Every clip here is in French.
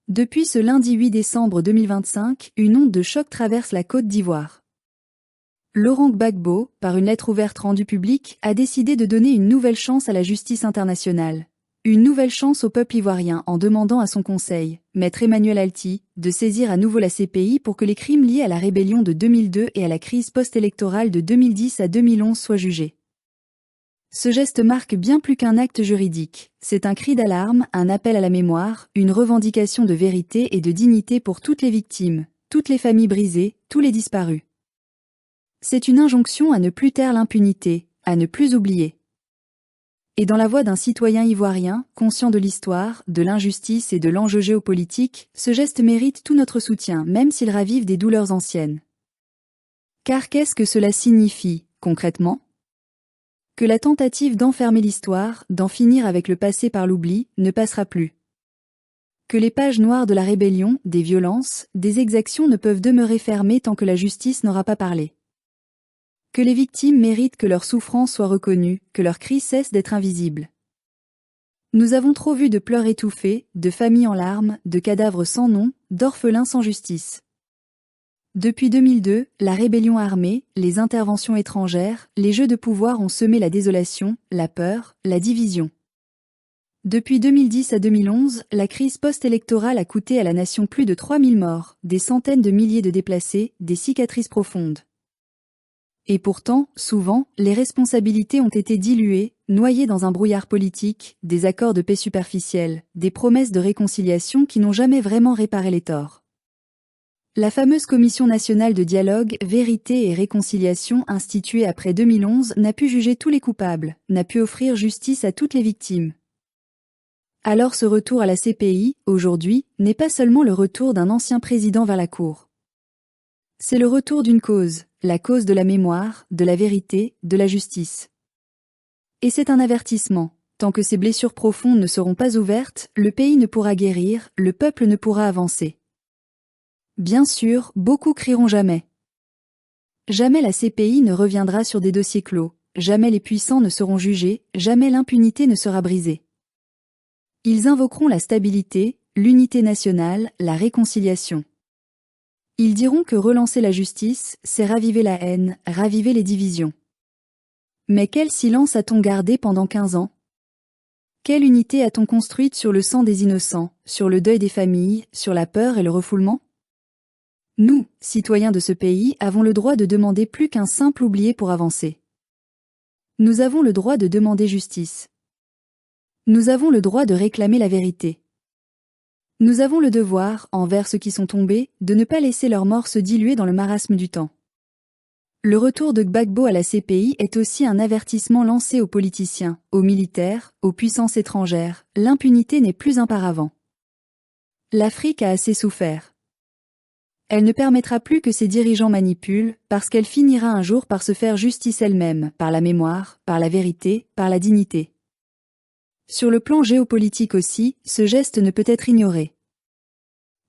Depuis ce lundi 8 décembre 2025, une onde de choc traverse la Côte d'Ivoire. Laurent Gbagbo, par une lettre ouverte rendue publique, a décidé de donner une nouvelle chance à la justice internationale. Une nouvelle chance au peuple ivoirien en demandant à son conseil, Maître Emmanuel Alty, de saisir à nouveau la CPI pour que les crimes liés à la rébellion de 2002 et à la crise post-électorale de 2010 à 2011 soient jugés. Ce geste marque bien plus qu'un acte juridique, c'est un cri d'alarme, un appel à la mémoire, une revendication de vérité et de dignité pour toutes les victimes, toutes les familles brisées, tous les disparus. C'est une injonction à ne plus taire l'impunité, à ne plus oublier. Et dans la voix d'un citoyen ivoirien, conscient de l'histoire, de l'injustice et de l'enjeu géopolitique, ce geste mérite tout notre soutien, même s'il ravive des douleurs anciennes. Car qu'est-ce que cela signifie, concrètement ? Que la tentative d'enfermer l'histoire, d'en finir avec le passé par l'oubli, ne passera plus. Que les pages noires de la rébellion, des violences, des exactions ne peuvent demeurer fermées tant que la justice n'aura pas parlé. Que les victimes méritent que leur souffrance soit reconnue, que leurs cris cessent d'être invisibles. Nous avons trop vu de pleurs étouffés, de familles en larmes, de cadavres sans nom, d'orphelins sans justice. Depuis 2002, la rébellion armée, les interventions étrangères, les jeux de pouvoir ont semé la désolation, la peur, la division. Depuis 2010 à 2011, la crise post-électorale a coûté à la nation plus de 3000 morts, des centaines de milliers de déplacés, des cicatrices profondes. Et pourtant, souvent, les responsabilités ont été diluées, noyées dans un brouillard politique, des accords de paix superficiels, des promesses de réconciliation qui n'ont jamais vraiment réparé les torts. La fameuse Commission nationale de dialogue, vérité et réconciliation instituée après 2011 n'a pu juger tous les coupables, n'a pu offrir justice à toutes les victimes. Alors ce retour à la CPI, aujourd'hui, n'est pas seulement le retour d'un ancien président vers la cour. C'est le retour d'une cause, la cause de la mémoire, de la vérité, de la justice. Et c'est un avertissement. Tant que ces blessures profondes ne seront pas ouvertes, le pays ne pourra guérir, le peuple ne pourra avancer. Bien sûr, beaucoup crieront jamais. Jamais la CPI ne reviendra sur des dossiers clos, jamais les puissants ne seront jugés, jamais l'impunité ne sera brisée. Ils invoqueront la stabilité, l'unité nationale, la réconciliation. Ils diront que relancer la justice, c'est raviver la haine, raviver les divisions. Mais quel silence a-t-on gardé pendant 15 ans ? Quelle unité a-t-on construite sur le sang des innocents, sur le deuil des familles, sur la peur et le refoulement ? Nous, citoyens de ce pays, avons le droit de demander plus qu'un simple oublié pour avancer. Nous avons le droit de demander justice. Nous avons le droit de réclamer la vérité. Nous avons le devoir, envers ceux qui sont tombés, de ne pas laisser leur mort se diluer dans le marasme du temps. Le retour de Gbagbo à la CPI est aussi un avertissement lancé aux politiciens, aux militaires, aux puissances étrangères. L'impunité n'est plus un paravent. L'Afrique a assez souffert. Elle ne permettra plus que ses dirigeants manipulent, parce qu'elle finira un jour par se faire justice elle-même, par la mémoire, par la vérité, par la dignité. Sur le plan géopolitique aussi, ce geste ne peut être ignoré.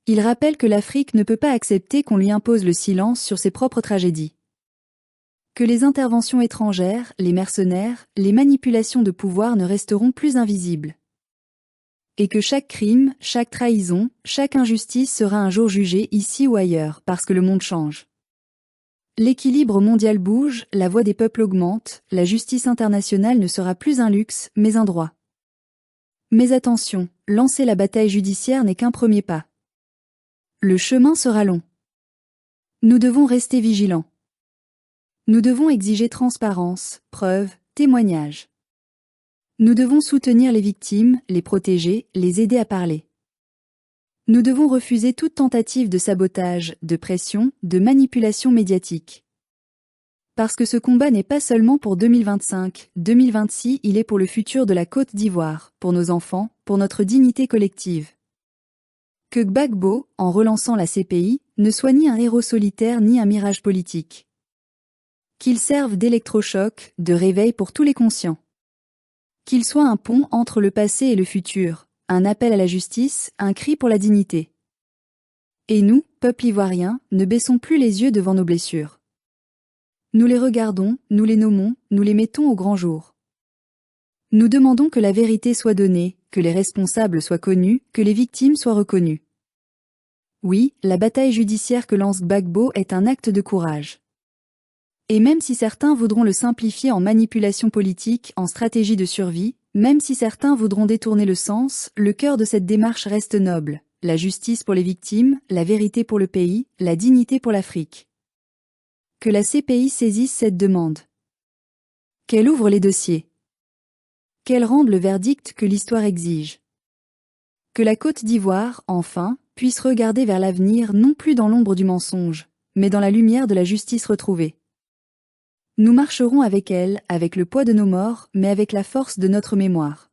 Il rappelle que l'Afrique ne peut pas accepter qu'on lui impose le silence sur ses propres tragédies. Que les interventions étrangères, les mercenaires, les manipulations de pouvoir ne resteront plus invisibles. Et que chaque crime, chaque trahison, chaque injustice sera un jour jugée ici ou ailleurs, parce que le monde change. L'équilibre mondial bouge, la voix des peuples augmente, la justice internationale ne sera plus un luxe, mais un droit. Mais attention, lancer la bataille judiciaire n'est qu'un premier pas. Le chemin sera long. Nous devons rester vigilants. Nous devons exiger transparence, preuves, témoignages. Nous devons soutenir les victimes, les protéger, les aider à parler. Nous devons refuser toute tentative de sabotage, de pression, de manipulation médiatique. Parce que ce combat n'est pas seulement pour 2025, 2026, il est pour le futur de la Côte d'Ivoire, pour nos enfants, pour notre dignité collective. Que Gbagbo, en relançant la CPI, ne soit ni un héros solitaire ni un mirage politique. Qu'il serve d'électrochoc, de réveil pour tous les conscients. Qu'il soit un pont entre le passé et le futur, un appel à la justice, un cri pour la dignité. Et nous, peuple ivoirien, ne baissons plus les yeux devant nos blessures. Nous les regardons, nous les nommons, nous les mettons au grand jour. Nous demandons que la vérité soit donnée, que les responsables soient connus, que les victimes soient reconnues. Oui, la bataille judiciaire que lance Gbagbo est un acte de courage. Et même si certains voudront le simplifier en manipulation politique, en stratégie de survie, même si certains voudront détourner le sens, le cœur de cette démarche reste noble. La justice pour les victimes, la vérité pour le pays, la dignité pour l'Afrique. Que la CPI saisisse cette demande. Qu'elle ouvre les dossiers. Qu'elle rende le verdict que l'histoire exige. Que la Côte d'Ivoire, enfin, puisse regarder vers l'avenir non plus dans l'ombre du mensonge, mais dans la lumière de la justice retrouvée. Nous marcherons avec elle, avec le poids de nos morts, mais avec la force de notre mémoire.